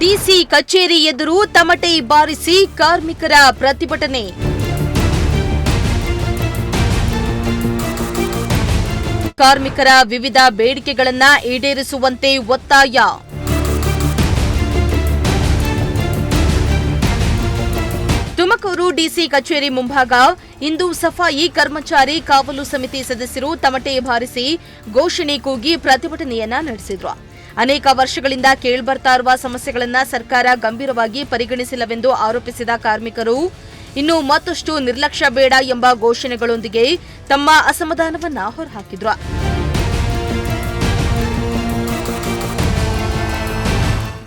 DC ಕಚೇರಿ ಎದುರು ತಮಟೆ ಬಾರಿಸಿ ಕಾರ್ಮಿಕರ ಪ್ರತಿಭಟನೆ. ಕಾರ್ಮಿಕರ ವಿವಿಧ ಬೇಡಿಕೆಗಳನ್ನು ಈಡೇರಿಸುವಂತೆ ಒತ್ತಾಯ. ತುಮಕೂರು ಡಿಸಿ ಕಚೇರಿ ಮುಂಭಾಗ ಇಂದು ಸಫಾಯಿ ಕರ್ಮಚಾರಿ ಕಾವಲು ಸಮಿತಿ ಸದಸ್ಯರು ತಮಟೆ ಬಾರಿಸಿ ಘೋಷಣೆ ಕೂಗಿ ಪ್ರತಿಭಟನೆಯನ್ನ ನಡೆಸಿದ್ರು. ಅನೇಕ ವರ್ಷಗಳಿಂದ ಕೇಳಿಬರ್ತಾ ಇರುವ ಸಮಸ್ಯೆಗಳನ್ನು ಸರ್ಕಾರ ಗಂಭೀರವಾಗಿ ಪರಿಗಣಿಸಿಲ್ಲವೆಂದು ಆರೋಪಿಸಿದ ಕಾರ್ಮಿಕರು ಇನ್ನು ಮತ್ತಷ್ಟು ನಿರ್ಲಕ್ಷ್ಯ ಬೇಡ ಎಂಬ ಘೋಷಣೆಗಳೊಂದಿಗೆ ತಮ್ಮ ಅಸಮಾಧಾನವನ್ನ ಹೊರಹಾಕಿದ್ರು.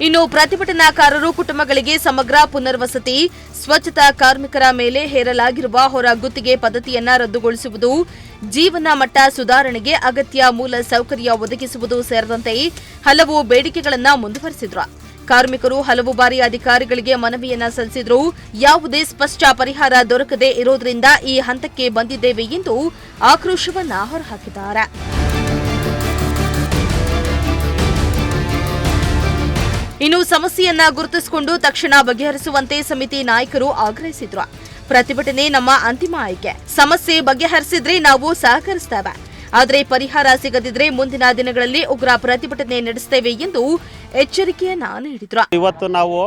ಇನ್ನು ಪ್ರತಿಭಟನಾಕಾರರು ಕುಟುಂಬಗಳಿಗೆ ಸಮಗ್ರ ಪುನರ್ವಸತಿ, ಸ್ವಚ್ಛತಾ ಕಾರ್ಮಿಕರ ಮೇಲೆ ಹೇರಲಾಗಿರುವ ಹೊರ ಗುತ್ತಿಗೆ ಪದ್ಧತಿಯನ್ನ ರದ್ದುಗೊಳಿಸುವುದು, ಜೀವನ ಮಟ್ಟ ಸುಧಾರಣೆಗೆ ಅಗತ್ಯ ಮೂಲ ಸೌಕರ್ಯ ಒದಗಿಸುವುದು ಸೇರಿದಂತೆ ಹಲವು ಬೇಡಿಕೆಗಳನ್ನು ಮುಂದುವರೆಸಿದ್ರು. ಕಾರ್ಮಿಕರು ಹಲವು ಬಾರಿ ಅಧಿಕಾರಿಗಳಿಗೆ ಮನವಿಯನ್ನ ಸಲ್ಲಿಸಿದ್ರು. ಯಾವುದೇ ಸ್ಪಷ್ಟ ಪರಿಹಾರ ದೊರಕದೇ ಇರೋದ್ರಿಂದ ಈ ಹಂತಕ್ಕೆ ಬಂದಿದ್ದೇವೆ ಎಂದು ಆಕ್ರೋಶವನ್ನ ಹೊರಹಾಕಿದ್ದಾರೆ. ಇನ್ನು ಸಮಸ್ಯೆಯನ್ನ ಗುರುತಿಸಿಕೊಂಡು ತಕ್ಷಣ ಬಗೆಹರಿಸುವಂತೆ ಸಮಿತಿ ನಾಯಕರು ಆಗ್ರಹಿಸಿದ್ರು. ಪ್ರತಿಭಟನೆ ನಮ್ಮ ಅಂತಿಮ ಆಯ್ಕೆ. ಸಮಸ್ಯೆ ಬಗೆಹರಿಸಿದ್ರೆ ನಾವು ಸಹಕರಿಸುತ್ತೇವೆ. ಆದರೆ ಪರಿಹಾರ ಸಿಗದಿದ್ರೆ ಮುಂದಿನ ದಿನಗಳಲ್ಲಿ ಉಗ್ರ ಪ್ರತಿಭಟನೆ ನಡೆಸುತ್ತೇವೆ ಎಂದು ಎಚ್ಚರಿಕೆಯನ್ನ ನೀಡಿದ್ರು. ಇವತ್ತು ನಾವು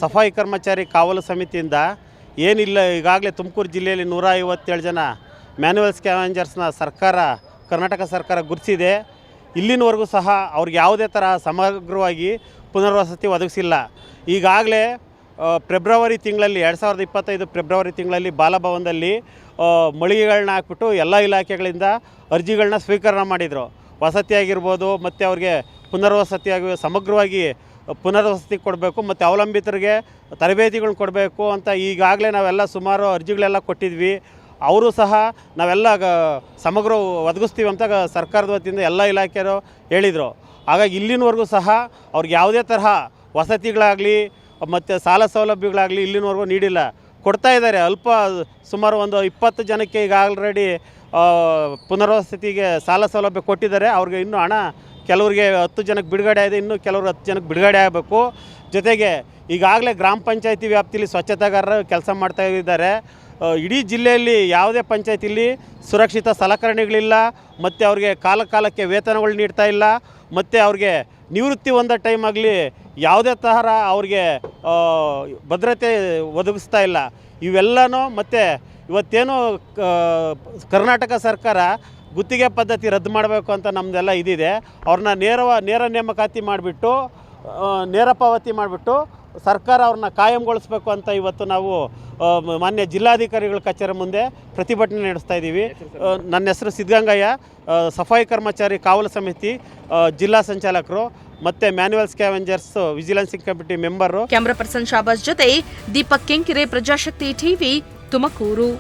ಸಫಾಯಿ ಕರ್ಮಚಾರಿ ಕಾವಲು ಸಮಿತಿಯಿಂದ ಏನಿಲ್ಲ, ಈಗಾಗಲೇ ತುಮಕೂರು ಜಿಲ್ಲೆಯಲ್ಲಿ 157 ಜನ ಮ್ಯಾನ್ಯುವಲ್ ಸ್ಕ್ಯಾವೆಂಜರ್ಸ್ನ ಕರ್ನಾಟಕ ಸರ್ಕಾರ ಗುರುತಿಸಿದೆ. ಇಲ್ಲಿನವರೆಗೂ ಸಹ ಅವ್ರಿಗೆ ಯಾವುದೇ ಥರ ಸಮಗ್ರವಾಗಿ ಪುನರ್ವಸತಿ ಒದಗಿಸಿಲ್ಲ. ಈಗಾಗಲೇ ಫೆಬ್ರವರಿ ತಿಂಗಳಲ್ಲಿ 2025 ಫೆಬ್ರವರಿ ತಿಂಗಳಲ್ಲಿ ಬಾಲಭವನದಲ್ಲಿ ಮಳಿಗೆಗಳನ್ನ ಹಾಕ್ಬಿಟ್ಟು ಎಲ್ಲ ಇಲಾಖೆಗಳಿಂದ ಅರ್ಜಿಗಳನ್ನ ಸ್ವೀಕರಣೆ ಮಾಡಿದರು. ವಸತಿ ಆಗಿರ್ಬೋದು, ಮತ್ತು ಅವ್ರಿಗೆ ಪುನರ್ವಸತಿಯಾಗಿ ಸಮಗ್ರವಾಗಿ ಪುನರ್ವಸತಿ ಕೊಡಬೇಕು, ಮತ್ತು ಅವಲಂಬಿತರಿಗೆ ತರಬೇತಿಗಳನ್ನ ಕೊಡಬೇಕು ಅಂತ ಈಗಾಗಲೇ ನಾವೆಲ್ಲ ಸುಮಾರು ಅರ್ಜಿಗಳೆಲ್ಲ ಕೊಟ್ಟಿದ್ವಿ. ಅವರು ಸಹ ನಾವೆಲ್ಲ ಸಮಗ್ರ ಒದಗಿಸ್ತೀವಿ ಅಂತ ಸರ್ಕಾರದ ವತಿಯಿಂದ ಎಲ್ಲ ಇಲಾಖೆಯವರು ಹೇಳಿದರು. ಹಾಗಾಗಿ ಇಲ್ಲಿನವರೆಗೂ ಸಹ ಅವ್ರಿಗೆ ಯಾವುದೇ ತರಹ ವಸತಿಗಳಾಗಲಿ ಮತ್ತು ಸಾಲ ಸೌಲಭ್ಯಗಳಾಗಲಿ ಇಲ್ಲಿನವರೆಗೂ ನೀಡಿಲ್ಲ. ಕೊಡ್ತಾ ಇದ್ದಾರೆ ಸುಮಾರು ಒಂದು 20 ಜನಕ್ಕೆ ಈಗ ಆಲ್ರೆಡಿ ಪುನರ್ವಸತಿಗೆ ಸಾಲ ಸೌಲಭ್ಯ ಕೊಟ್ಟಿದ್ದಾರೆ. ಅವ್ರಿಗೆ ಇನ್ನೂ ಹಣ ಕೆಲವರಿಗೆ 10 ಜನಕ್ಕೆ ಬಿಡುಗಡೆ ಆಗಿದೆ, ಇನ್ನೂ ಕೆಲವರು 10 ಜನಕ್ಕೆ ಬಿಡುಗಡೆ ಆಗಬೇಕು. ಜೊತೆಗೆ ಈಗಾಗಲೇ ಗ್ರಾಮ ಪಂಚಾಯತಿ ವ್ಯಾಪ್ತಿಯಲ್ಲಿ ಸ್ವಚ್ಛತಾಗಾರರು ಕೆಲಸ ಮಾಡ್ತಾ ಇದ್ದಾರೆ. ಇಡೀ ಜಿಲ್ಲೆಯಲ್ಲಿ ಯಾವುದೇ ಪಂಚಾಯತಿಲಿ ಸುರಕ್ಷಿತ ಸಲಕರಣೆಗಳಿಲ್ಲ, ಮತ್ತು ಅವ್ರಿಗೆ ಕಾಲಕ್ಕೆ ವೇತನಗಳು ನೀಡ್ತಾ ಇಲ್ಲ, ಮತ್ತು ಅವ್ರಿಗೆ ನಿವೃತ್ತಿ ಹೊಂದೋ ಟೈಮ್ ಆಗಲಿ ಯಾವುದೇ ಥರ ಅವ್ರಿಗೆ ಭದ್ರತೆ ಒದಗಿಸ್ತಾ ಇಲ್ಲ. ಇವೆಲ್ಲನೂ ಮತ್ತು ಇವತ್ತೇನು ಕರ್ನಾಟಕ ಸರ್ಕಾರ ಗುತ್ತಿಗೆ ಪದ್ಧತಿ ರದ್ದು ಮಾಡಬೇಕು ಅಂತ ನಮ್ಮದೆಲ್ಲ ಇದಿದೆ. ಅವ್ರನ್ನ ನೇರ ನೇಮಕಾತಿ ಮಾಡಿಬಿಟ್ಟು ನೇರ ಪಾವತಿ ಮಾಡಿಬಿಟ್ಟು ಸರ್ಕಾರ ಅವ್ರನ್ನ ಕಾಯಂಗೊಳಿಸಬೇಕು ಅಂತ ಇವತ್ತು ನಾವು ಮಾನ್ಯ ಜಿಲ್ಲಾಧಿಕಾರಿಗಳ ಕಚೇರಿ ಮುಂದೆ ಪ್ರತಿಭಟನೆ ನಡೆಸ್ತಾ ಇದ್ದೀವಿ. ನನ್ನ ಹೆಸರು ಸಿದ್ಧಗಂಗಯ್ಯ, ಸಫಾಯಿ ಕರ್ಮಚಾರಿ ಕಾವಲು ಸಮಿತಿ ಜಿಲ್ಲಾ ಸಂಚಾಲಕರು ಮತ್ತು manual scavengers vigilancing committee member. Camera person Shahbaz ಜೊತೆ ದೀಪಕ್ ಕೆಂಕೆರೆ, ಪ್ರಜಾಶಕ್ತಿ ಟಿವಿ, ತುಮಕೂರು.